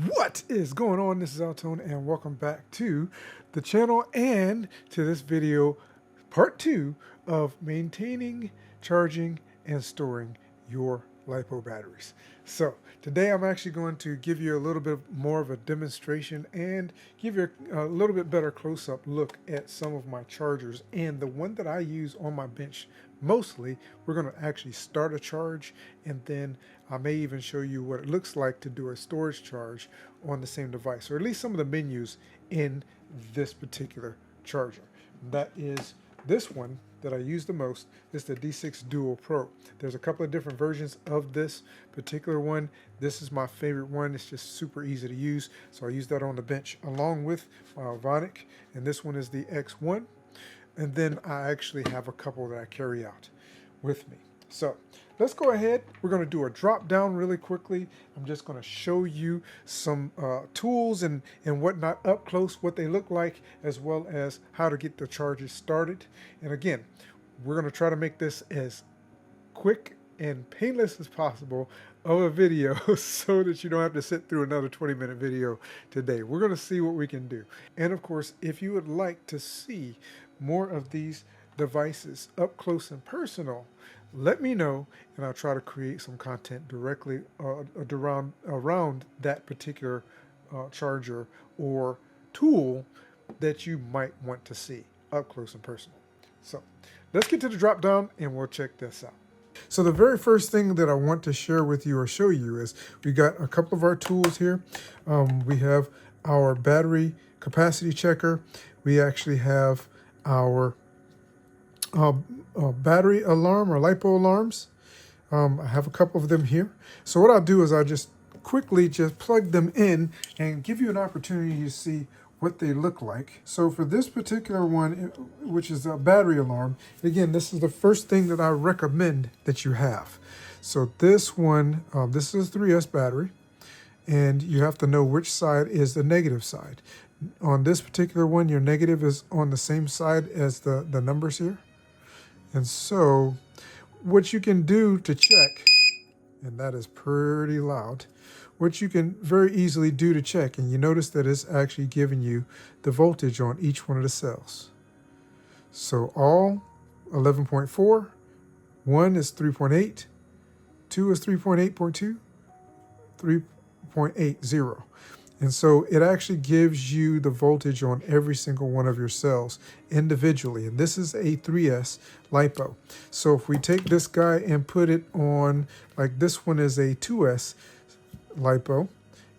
What is going on? This is AlTone and welcome back to the channel and to this video part 2 of maintaining, charging, and storing your LiPo batteries. So today I'm actually going to give you a little bit more of a demonstration and give you a little bit better close-up look at some of my chargers, and the one that I use on my bench mostly. We're going to actually start a charge, and then I may even show you what it looks like to do a storage charge on the same device, or at least some of the menus in this particular charger. That is this one that I use the most. Is the D6 Dual Pro. There's a couple of different versions of this particular one. This is my favorite one. It's just super easy to use, so I use that on the bench along with my Vonic, and this one is the X1. And then I actually have a couple that I carry out with me. So let's go ahead. We're going to do a drop down really quickly. I'm just going to show you some tools and whatnot up close, what they look like, as well as how to get the charges started. And again, we're going to try to make this as quick and painless as possible of a video so that you don't have to sit through another 20-minute video today. We're going to see what we can do. And of course, if you would like to see more of these devices up close and personal, let me know, and I'll try to create some content directly around that particular charger or tool that you might want to see up close and personal. So let's get to the drop down and we'll check this out. So the very first thing that I want to share with you or show you is we got a couple of our tools here. We have our battery capacity checker. We actually have our battery alarm or LiPo alarms. I have a couple of them here. So what I'll do is I'll just quickly just plug them in and give you an opportunity to see what they look like. So for this particular one, which is a battery alarm, again, this is the first thing that I recommend that you have. So this one, this is a 3S battery, and you have to know which side is the negative side. On this particular one, your negative is on the same side as the numbers here. And so what you can do to check, and that is pretty loud, what you can very easily do to check, and you notice that it's actually giving you the voltage on each one of the cells. So all 11.4, 1 is 3.8, 2 is 3.8.2, 3.80. And so it actually gives you the voltage on every single one of your cells individually. And this is a 3S LiPo. So if we take this guy and put it on, like this one is a 2S LiPo,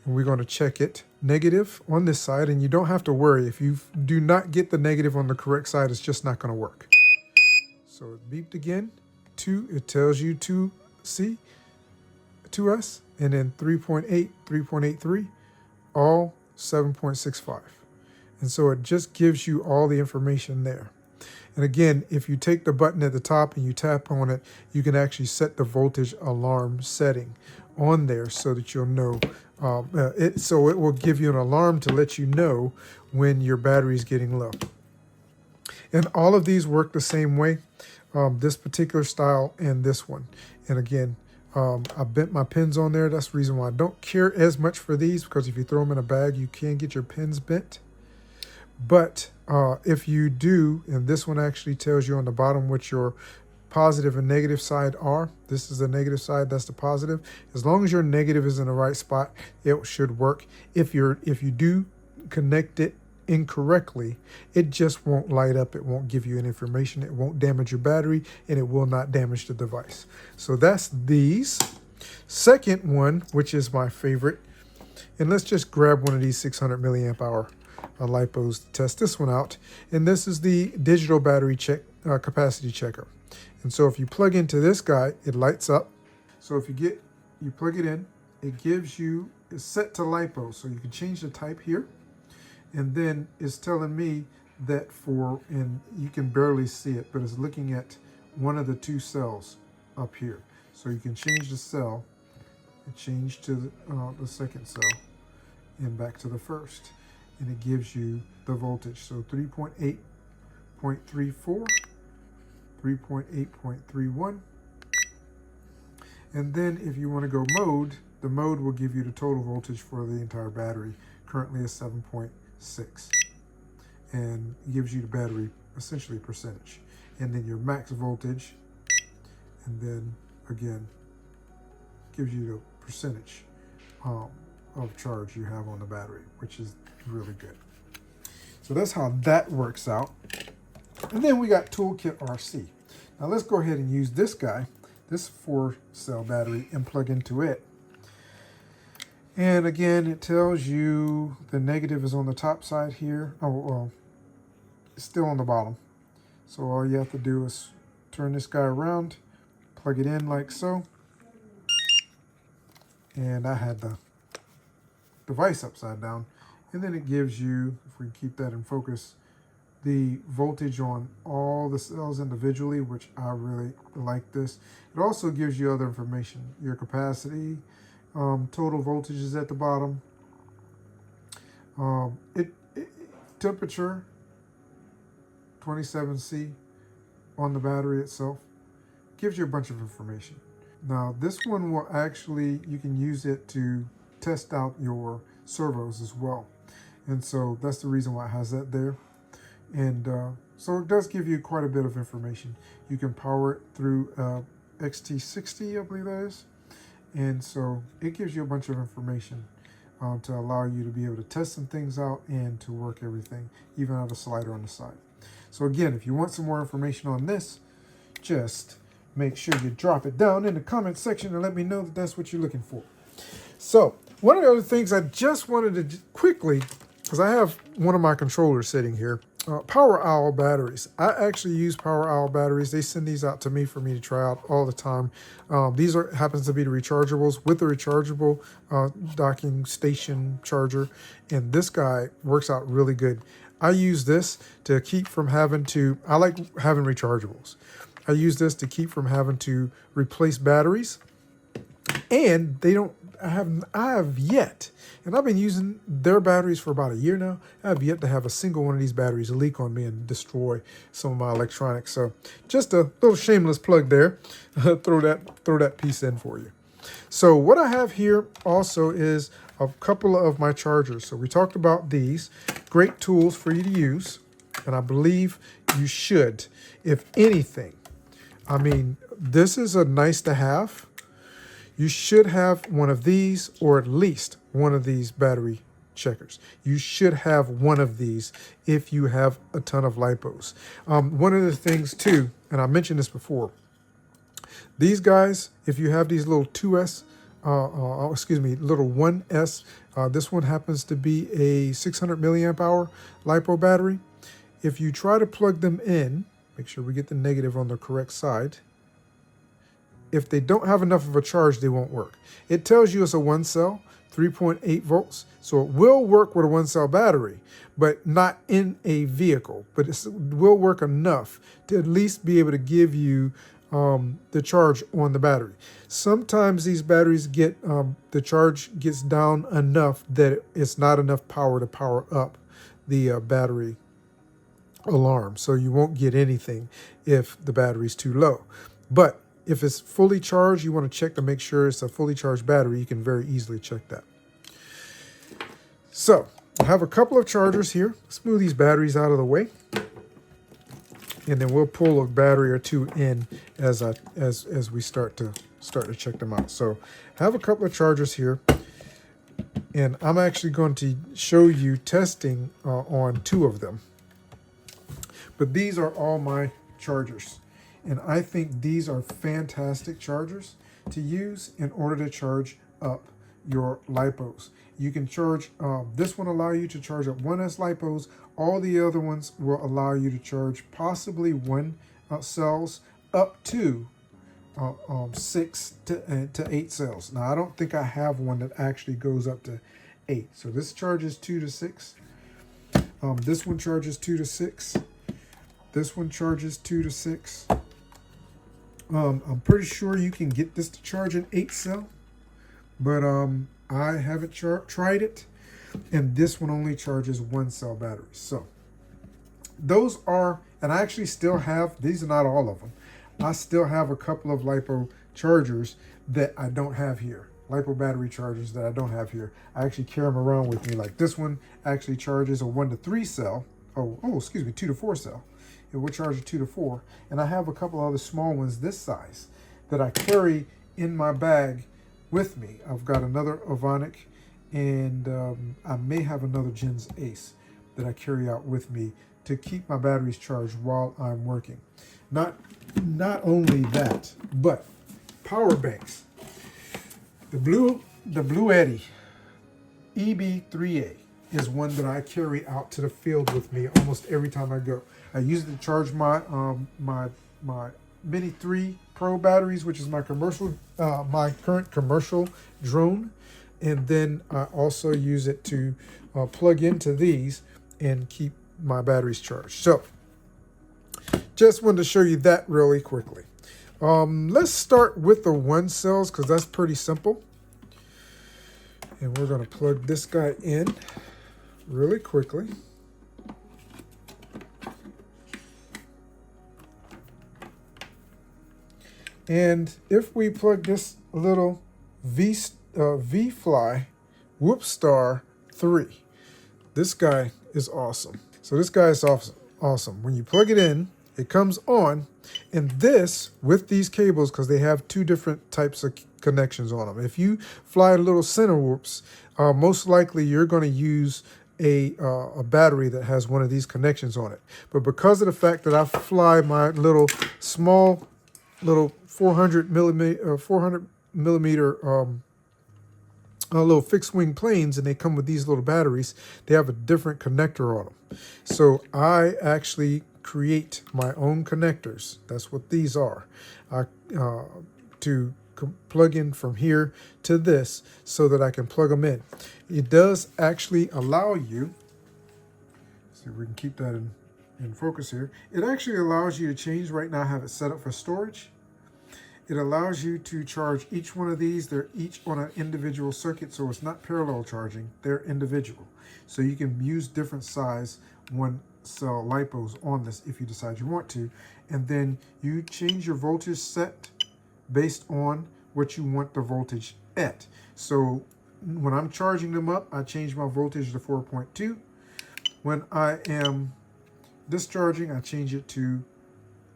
and we're going to check it negative on this side. And you don't have to worry. If you do not get the negative on the correct side, it's just not going to work. So it beeped again. 2, it tells you 2C, 2S, and then 3.8, 3.83. All 7.65. And so it just gives you all the information there. And again, if you take the button at the top and you tap on it, you can actually set the voltage alarm setting on there so that you'll know. So it will give you an alarm to let you know when your battery is getting low. And all of these work the same way, this particular style and this one. And again, I bent my pins on there. That's the reason why I don't care as much for these, because if you throw them in a bag, you can get your pins bent. But if you do, and this one actually tells you on the bottom what your positive and negative side are. This is the negative side, that's the positive. As long as your negative is in the right spot, it should work. If you do connect it incorrectly, it just won't light up. It won't give you any information. It won't damage your battery, and it will not damage the device. So that's these. Second one, which is my favorite, and let's just grab one of these 600 milliamp hour LiPos to test this one out. And this is the digital battery capacity checker. And so if you plug into this guy, it lights up. So if you plug it in, it gives you, it's set to LiPo, so you can change the type here. And then it's telling me that and you can barely see it, but it's looking at one of the 2 cells up here. So you can change the cell and change to the second cell and back to the first. And it gives you the voltage. So 3.8.34, 3.8.31. And then if you want to go mode, the mode will give you the total voltage for the entire battery. Currently is 7.6, and gives you the battery essentially percentage. And then your max voltage, and then again, gives you the percentage of charge you have on the battery, which is really good. So that's how that works out. And then we got Toolkit RC. Now let's go ahead and use this guy, this 4-cell battery, and plug into it. And again, it tells you the negative is on the top side here. Oh, well, it's still on the bottom. So all you have to do is turn this guy around, plug it in like so. And I had the device upside down. And then it gives you, if we keep that in focus, the voltage on all the cells individually, which I really like this. It also gives you other information, your capacity, total voltage is at the bottom, temperature, 27C on the battery itself. Gives you a bunch of information. Now this one will actually, you can use it to test out your servos as well. And so that's the reason why it has that there. And so it does give you quite a bit of information. You can power it through XT60, I believe that is. And so it gives you a bunch of information to allow you to be able to test some things out and to work everything, even out a slider on the side. So again, if you want some more information on this, just make sure you drop it down in the comment section and let me know that that's what you're looking for. So one of the other things I just wanted to quickly, because I have one of my controllers sitting here, Power Owl batteries. I actually use Power Owl batteries. They send these out to me for me to try out all the time. These happens to be the rechargeables with the rechargeable docking station charger, and this guy works out really good. I use this to keep from having to, I like having rechargeables. I use this to keep from having to replace batteries, and they don't, I have yet, and I've been using their batteries for about a year now. I have yet to have a single one of these batteries leak on me and destroy some of my electronics. So just a little shameless plug there. throw that piece in for you. So what I have here also is a couple of my chargers. So we talked about these great tools for you to use, and I believe you should, if anything. I mean, this is a nice to have. You should have one of these, or at least one of these battery checkers. You should have one of these if you have a ton of LiPos. One of the things too, and I mentioned this before, these guys, if you have these little 2S, little 1S, this one happens to be a 600 milliamp hour LiPo battery. If you try to plug them in, make sure we get the negative on the correct side. If they don't have enough of a charge, they won't work. It tells you it's a 1-cell, 3.8 volts. So it will work with a 1-cell battery, but not in a vehicle. But it will work enough to at least be able to give you the charge on the battery. Sometimes these batteries get, the charge gets down enough that it's not enough power to power up the battery alarm. So you won't get anything if the battery's too low. But if it's fully charged, you want to check to make sure it's a fully charged battery. You can very easily check that. So I have a couple of chargers here. Let's move these batteries out of the way, and then we'll pull a battery or two in as we start to check them out. So I have a couple of chargers here, and I'm actually going to show you testing on 2 of them. But these are all my chargers. And I think these are fantastic chargers to use in order to charge up your LiPos. You can charge, this one allow you to charge up 1S LiPos. All the other ones will allow you to charge possibly 1 cells up to 6 to 8 cells. Now, I don't think I have one that actually goes up to 8. So this charges 2 to 6. This one charges 2 to 6. This one charges 2 to 6. I'm pretty sure you can get this to charge an 8-cell, but I haven't tried it, and this one only charges 1-cell batteries. So those are, and I actually still have, these are not all of them. I still have a couple of LiPo chargers that I don't have here. LiPo battery chargers that I don't have here. I actually carry them around with me. Like this one actually charges a 1 to 3 cell. Excuse me, 2 to 4 cell. It will charge a 2 to 4. And I have a couple other small ones this size that I carry in my bag with me. I've got another Avonic, and I may have another Gens Ace that I carry out with me to keep my batteries charged while I'm working. Not only that, but power banks. The Blue Eddy EB3A is one that I carry out to the field with me almost every time I go. I use it to charge my my Mini 3 Pro batteries, which is my current commercial drone, and then I also use it to plug into these and keep my batteries charged. So just wanted to show you that really quickly. Let's start with the 1 cells because that's pretty simple. And we're going to plug this guy in really quickly. And if we plug this little V-Fly Whoopstar 3, this guy is awesome. So this guy is awesome. When you plug it in, it comes on, and this, with these cables, because they have 2 different types of connections on them. If you fly little center whoops, most likely you're going to use a battery that has one of these connections on it. But because of the fact that I fly my little 400 millimeter little fixed wing planes, and they come with these little batteries, they have a different connector on them. So I actually create my own connectors. That's what these are. To plug in from here to this so that I can plug them in. It does actually allow you, see if we can keep that in focus here. It actually allows you to change. Right now I have it set up for storage. It allows you to charge each one of these. They're each on an individual circuit, so it's not parallel charging. They're individual. So you can use different size 1 cell LiPos on this if you decide you want to. And then you change your voltage set based on what you want the voltage at. So when I'm charging them up, I change my voltage to 4.2. When I am discharging, I change it to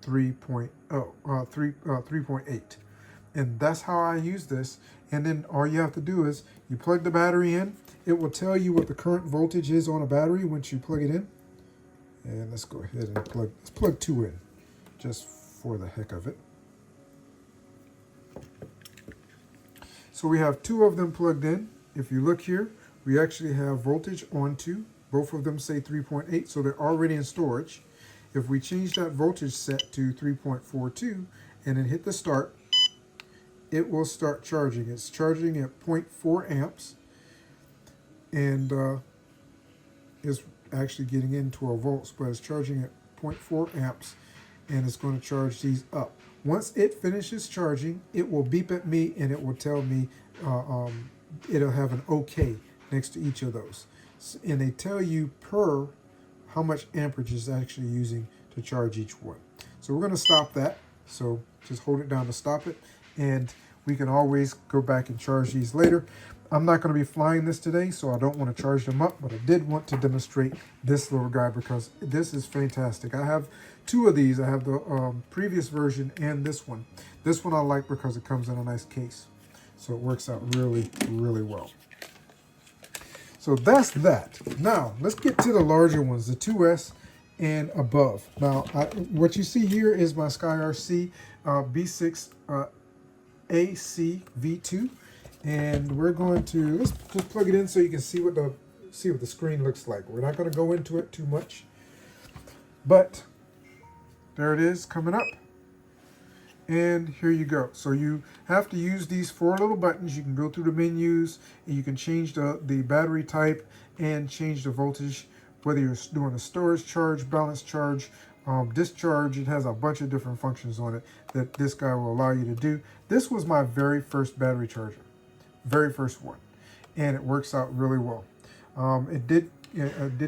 3.8. And that's how I use this. And then all you have to do is you plug the battery in. It will tell you what the current voltage is on a battery once you plug it in. And let's go ahead and plug 2 in just for the heck of it. So we have 2 of them plugged in. If you look here, we actually have voltage on 2. Both of them say 3.8, so they're already in storage. If we change that voltage set to 3.42 and then hit the start, it will start charging. It's charging at 0.4 amps and is actually getting in 12 volts, but it's charging at 0.4 amps and it's going to charge these up. Once it finishes charging, it will beep at me and it will tell me, it'll have an OK next to each of those. And they tell you per how much amperage is actually using to charge each one. So we're going to stop that. So just hold it down to stop it. And we can always go back and charge these later. I'm not going to be flying this today, so I don't want to charge them up, but I did want to demonstrate this little guy because this is fantastic. I have 2 of these. I have the previous version and this one. This one I like because it comes in a nice case. So it works out really, really well. So that's that. Now, let's get to the larger ones, the 2S and above. Now, what you see here is my SkyRC B6 AC V2. And we're going to, let's just plug it in so you can see what the screen looks like. We're not going to go into it too much. But there it is coming up. And here you go. So you have to use these 4 little buttons. You can go through the menus and you can change the battery type and change the voltage, whether you're doing a storage charge, balance charge, discharge. It has a bunch of different functions on it that this guy will allow you to do. This was my very first battery charger, very first one, and it works out really well. It did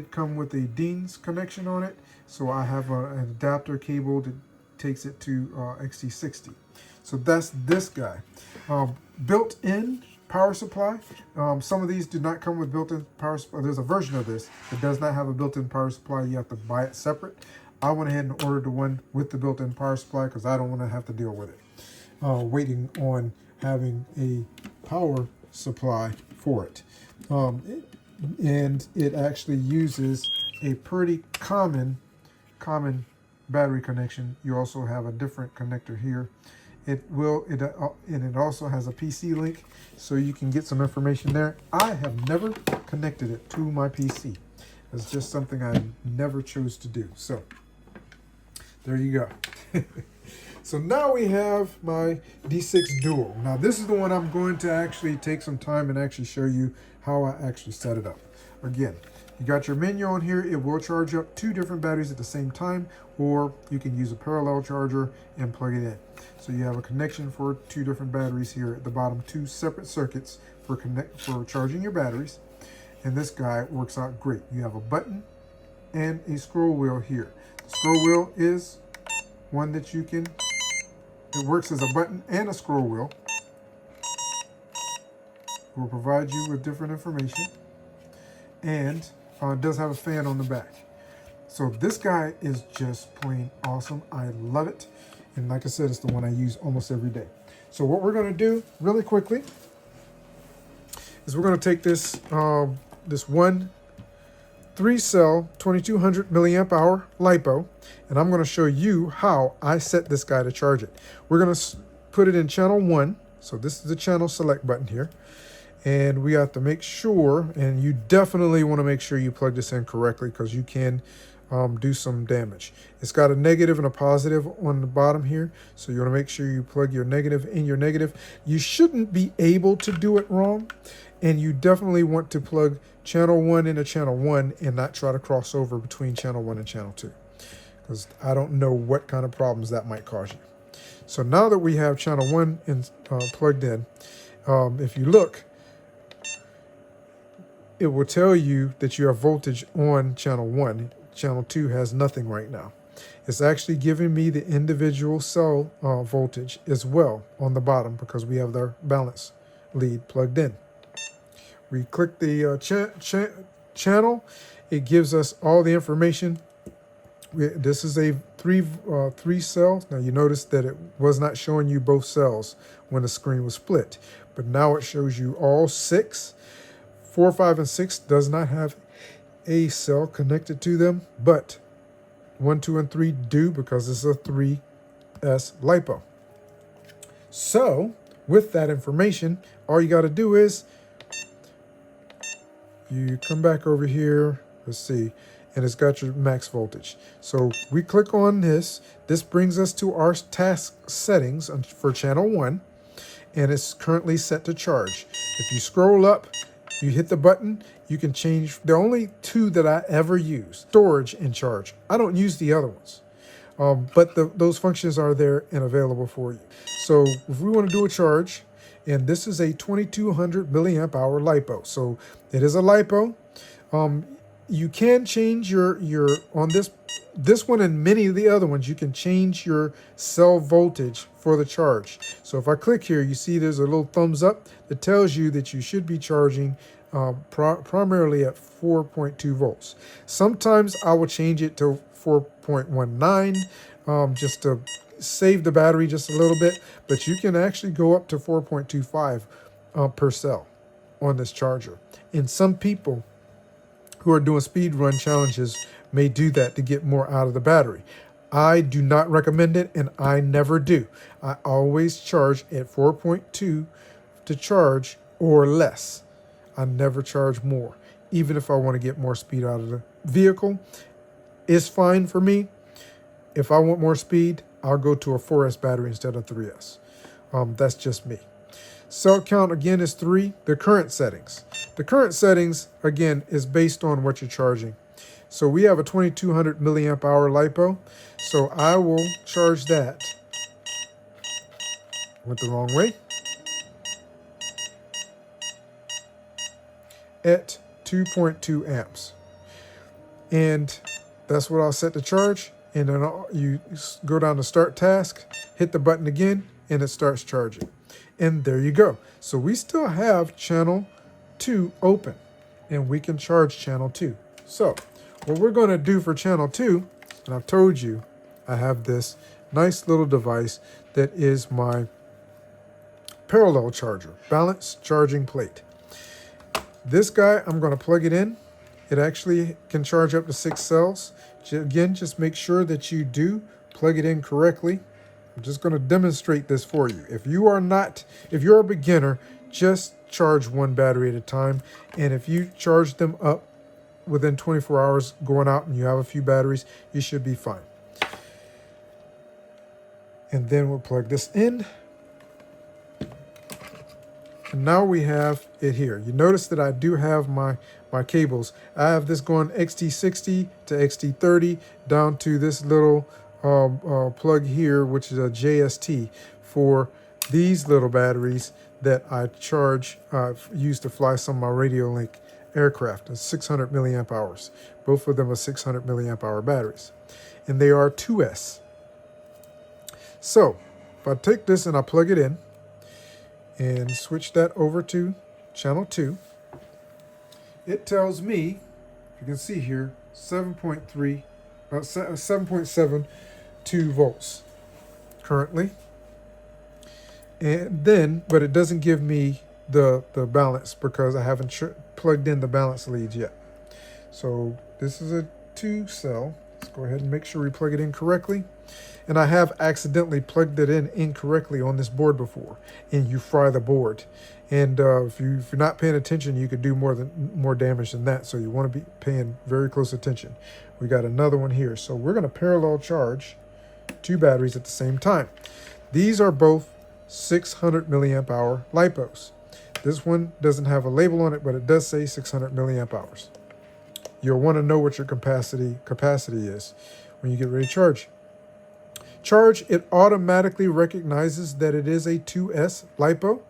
come with a Dean's connection on it, so I have an adapter cable that takes it to XT60. So that's this guy. Built in power supply. Some of these do not come with built-in power supply. There's a version of this that does not have a built-in power supply. You have to buy it separate. I went ahead and ordered the one with the built-in power supply because I don't want to have to deal with it. Waiting on having a power supply for it. And it actually uses a pretty common battery connection. You also have a different connector here. And it also has a PC link, so you can get some information there. I have never connected it to my PC. It's just something I never chose to do. So there you go. So now we have my D6 Dual. Now this is the one I'm going to actually take some time and actually show you how I actually set it up. Again, you got your menu on here. It will charge up 2 different batteries at the same time, or you can use a parallel charger and plug it in. So you have a connection for 2 different batteries here at the bottom, 2 separate circuits for charging your batteries. And this guy works out great. You have a button and a scroll wheel here. The scroll wheel is one that you can, it works as a button and a scroll wheel. It will provide you with different information. And it does have a fan on the back. So this guy is just plain awesome. I love it. And like I said, it's the one I use almost every day. So what we're going to do really quickly is we're going to take this this one 3-cell 2200 milliamp hour LiPo, and I'm going to show you how I set this guy to charge it. We're going to put it in channel 1. So this is the channel select button here. And we have to make sure, and you definitely want to make sure you plug this in correctly because you can do some damage. It's got a negative and a positive on the bottom here. So you want to make sure you plug your negative in your negative. You shouldn't be able to do it wrong. And you definitely want to plug channel 1 into channel 1 and not try to cross over between channel 1 and channel 2. Because I don't know what kind of problems that might cause you. So now that we have channel 1 plugged in, if you look, it will tell you that you have voltage on channel 1. Channel 2 has nothing right now. It's actually giving me the individual cell voltage as well on the bottom because we have their balance lead plugged in. We click the channel. It gives us all the information. This is a three cell. Now you notice that it was not showing you both cells when the screen was split, but now it shows you all 6. 4, 5, and 6 does not have a cell connected to them, but 1, 2, and 3 do because it's a 3S LiPo. So with that information, all you got to do is you come back over here, let's see, and it's got your max voltage. So we click on this. This brings us to our task settings for channel 1, and it's currently set to charge. If you scroll up, you hit the button, you can change. The only 2 that I ever use, storage and charge. I don't use the other ones, but those functions are there and available for you. So if we want to do a charge, and this is a 2200 milliamp hour LiPo. So it is a LiPo. You can change your on this one and many of the other ones, you can change your cell voltage for the charge. So if I click here, you see there's a little thumbs up that tells you that you should be charging primarily at 4.2 volts. Sometimes I will change it to 4.19 just to save the battery just a little bit, but you can actually go up to 4.25 per cell on this charger. And some people who are doing speed run challenges may do that to get more out of the battery. I do not recommend it, and I never do. I always charge at 4.2 to charge or less. I never charge more, even if I want to get more speed out of the vehicle. It's fine for me. If I want more speed, I'll go to a 4S battery instead of 3S. That's just me. Cell count, again, is 3. The current settings. The current settings, again, is based on what you're charging. So we have a 2200 milliamp hour LiPo. So I will charge that. Went the wrong way. At 2.2 amps. And that's what I'll set to charge. And then you go down to start task, hit the button again, and it starts charging. And there you go. So we still have channel 2 open, and we can charge channel 2. So what we're going to do for channel 2, and I've told you, I have this nice little device that is my parallel charger, balanced charging plate. This guy, I'm going to plug it in. It actually can charge up to 6 cells. Again, just make sure that you do plug it in correctly. I'm just going to demonstrate this for you. If you're a beginner, just charge one battery at a time. And if you charge them up within 24 hours going out and you have a few batteries, you should be fine. And then we'll plug this in. And now we have it here. You notice that I do have my cables. I have this going XT60 to XT30 down to this little plug here, which is a JST for these little batteries that I charge, use to fly some of my Radiolink aircraft. It's 600 milliamp hours. Both of them are 600 milliamp hour batteries. And they are 2S. So if I take this and I plug it in and switch that over to channel 2, it tells me, you can see here, 7.72 volts currently. And then, but it doesn't give me the balance because I haven't plugged in the balance leads yet. So this is a 2 cell. Let's go ahead and make sure we plug it in correctly. And I have accidentally plugged it in incorrectly on this board before, and you fry the board. And if you're not paying attention, you could do more damage than that. So you want to be paying very close attention. We got another one here. So we're going to parallel charge 2 batteries at the same time. These are both 600 milliamp hour LiPos. This one doesn't have a label on it, but it does say 600 milliamp hours. You'll want to know what your capacity is when you get ready to charge. Charge, it automatically recognizes that it is a 2S LiPo.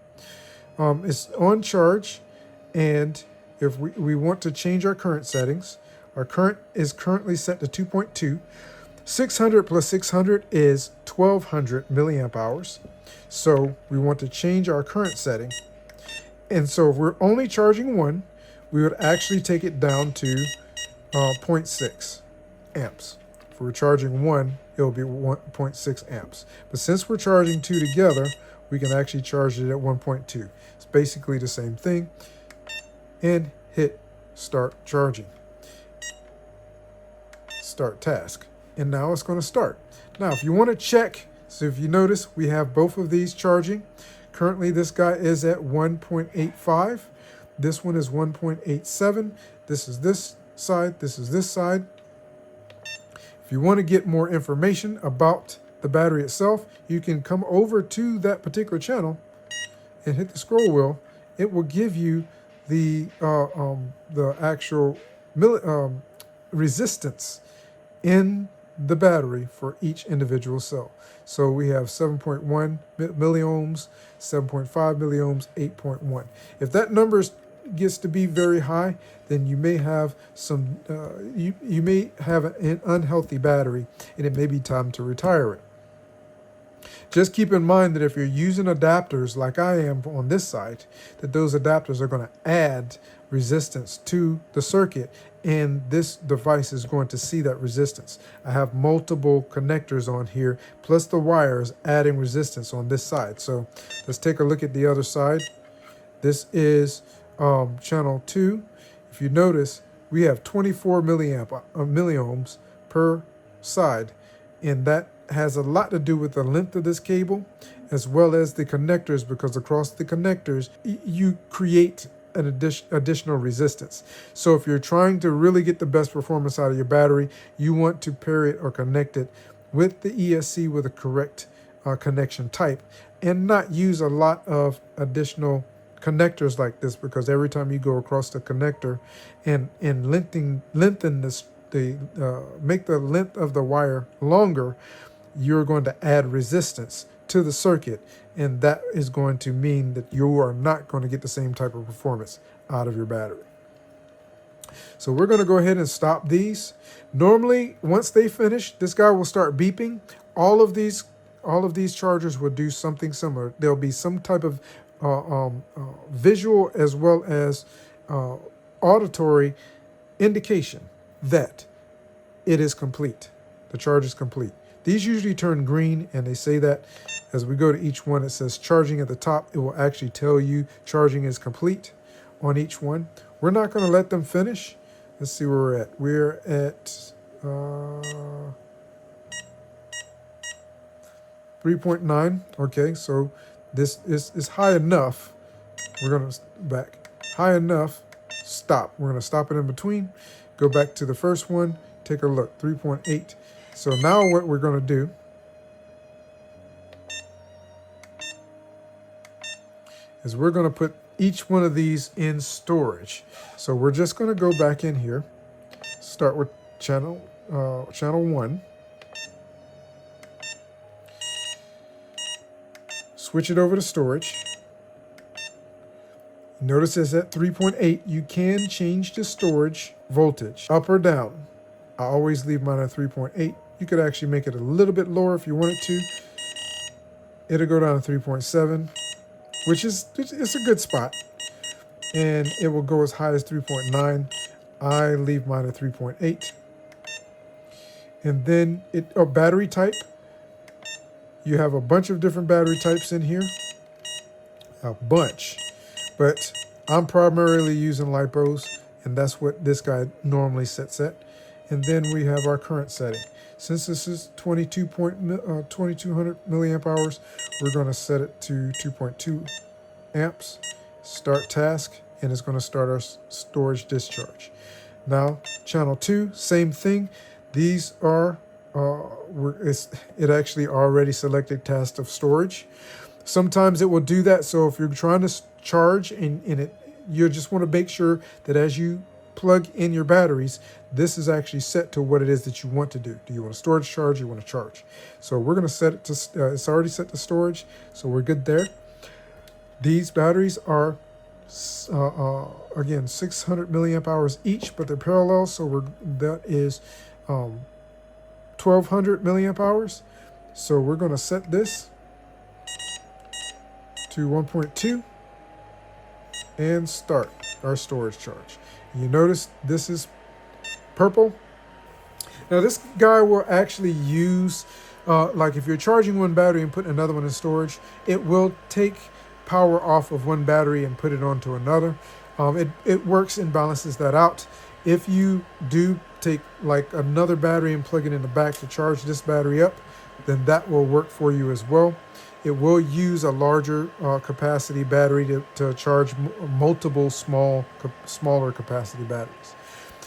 It's on charge, and if we want to change our current settings, our current is currently set to 2.2. 600 plus 600 is 1200 milliamp hours. So we want to change our current setting. And so if we're only charging 1, we would actually take it down to 0.6 amps. If we're charging 1, it'll be 1.6 amps. But since we're charging 2 together, we can actually charge it at 1.2. It's basically the same thing. And hit start charging. Start task. And now it's going to start. Now, if you want to check, so if you notice, we have both of these charging. Currently, this guy is at 1.85. This one is 1.87. This is this side. This is this side. If you want to get more information about the battery itself, you can come over to that particular channel and hit the scroll wheel. It will give you the actual resistance in the battery for each individual cell. So we have 7.1 milliohms, 7.5 milliohms, 8.1. If that number gets to be very high, then you may have some, you may have an unhealthy battery, and it may be time to retire it. Just keep in mind that if you're using adapters like I am on this side, that those adapters are going to add resistance to the circuit, and this device is going to see that resistance. I have multiple connectors on here, plus the wires adding resistance on this side. So let's take a look at the other side. This is channel 2. If you notice, we have 24 milliohms per side, and that has a lot to do with the length of this cable as well as the connectors, because across the connectors you create an additional resistance. So if you're trying to really get the best performance out of your battery, you want to pair it or connect it with the ESC with a correct connection type, and not use a lot of additional connectors like this, because every time you go across the connector and lengthen this, make the length of the wire longer, you're going to add resistance to the circuit, and that is going to mean that you are not going to get the same type of performance out of your battery. So we're going to go ahead and stop these. Normally, once they finish, this guy will start beeping. All of these all of these chargers will do something similar. There'll be some type of visual as well as auditory indication that it is complete. The charge is complete. These usually turn green, and they say that as we go to each one, it says charging at the top. It will actually tell you charging is complete on each one. We're not going to let them finish. Let's see where we're at. We're at 3.9. Okay, so this is high enough. We're going to back. High enough. Stop. We're going to stop it in between. Go back to the first one. Take a look. 3.8. So now what we're going to do is we're going to put each one of these in storage. So we're just going to go back in here. Start with channel 1. Switch it over to storage. Notice it's at 3.8. You can change the storage voltage up or down. I always leave mine at 3.8. You could actually make it a little bit lower if you wanted to. It'll go down to 3.7, which is it's a good spot. And it will go as high as 3.9. I leave mine at 3.8. And then battery type. You have a bunch of different battery types in here. A bunch. But I'm primarily using LiPos, and that's what this guy normally sets at. And then we have our current setting. Since this is 2200 milliamp hours, we're going to set it to 2.2 amps. Start task, and it's going to start our storage discharge. Now, channel 2, same thing. These are, it actually already selected task of storage. Sometimes it will do that. So if you're trying to charge you just want to make sure that as you plug in your batteries, this is actually set to what it is that you want to do. Do you want a storage charge? You want to charge? So we're going to set it to, it's already set to storage. So we're good there. These batteries are, again, 600 milliamp hours each, but they're parallel. So that is 1200 milliamp hours. So we're going to set this to 1.2 and start our storage charge. You notice this is purple. Now this guy will actually use, like if you're charging one battery and putting another one in storage, it will take power off of one battery and put it onto another. It works and balances that out. If you do take like another battery and plug it in the back to charge this battery up, then that will work for you as well. It will use a larger capacity battery to charge multiple smaller capacity batteries.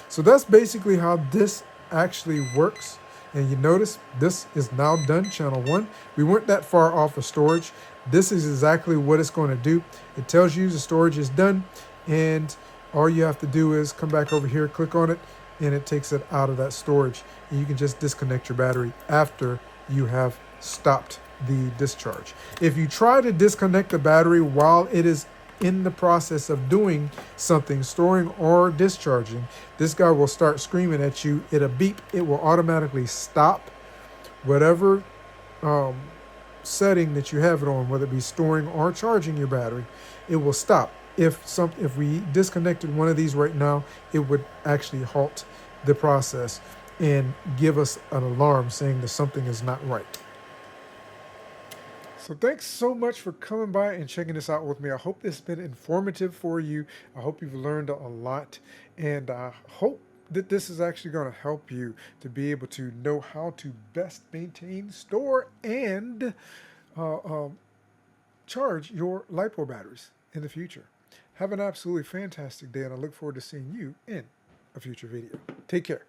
So that's basically how this actually works. And you notice this is now done, channel 1. We weren't that far off of storage. This is exactly what it's going to do. It tells you the storage is done, and all you have to do is come back over here, click on it, and it takes it out of that storage. And you can just disconnect your battery after you have stopped the discharge. If you try to disconnect the battery while it is in the process of doing something, storing or discharging, this guy will start screaming at you. It'll beep. It will automatically stop whatever setting that you have it on, whether it be storing or charging your battery. It will stop. If we disconnected one of these right now, it would actually halt the process and give us an alarm saying that something is not right. So thanks so much for coming by and checking this out with me. I hope this has been informative for you. I hope you've learned a lot, and I hope that this is actually going to help you to be able to know how to best maintain, store, and charge your LiPo batteries in the future. Have an absolutely fantastic day, and I look forward to seeing you in a future video. Take care.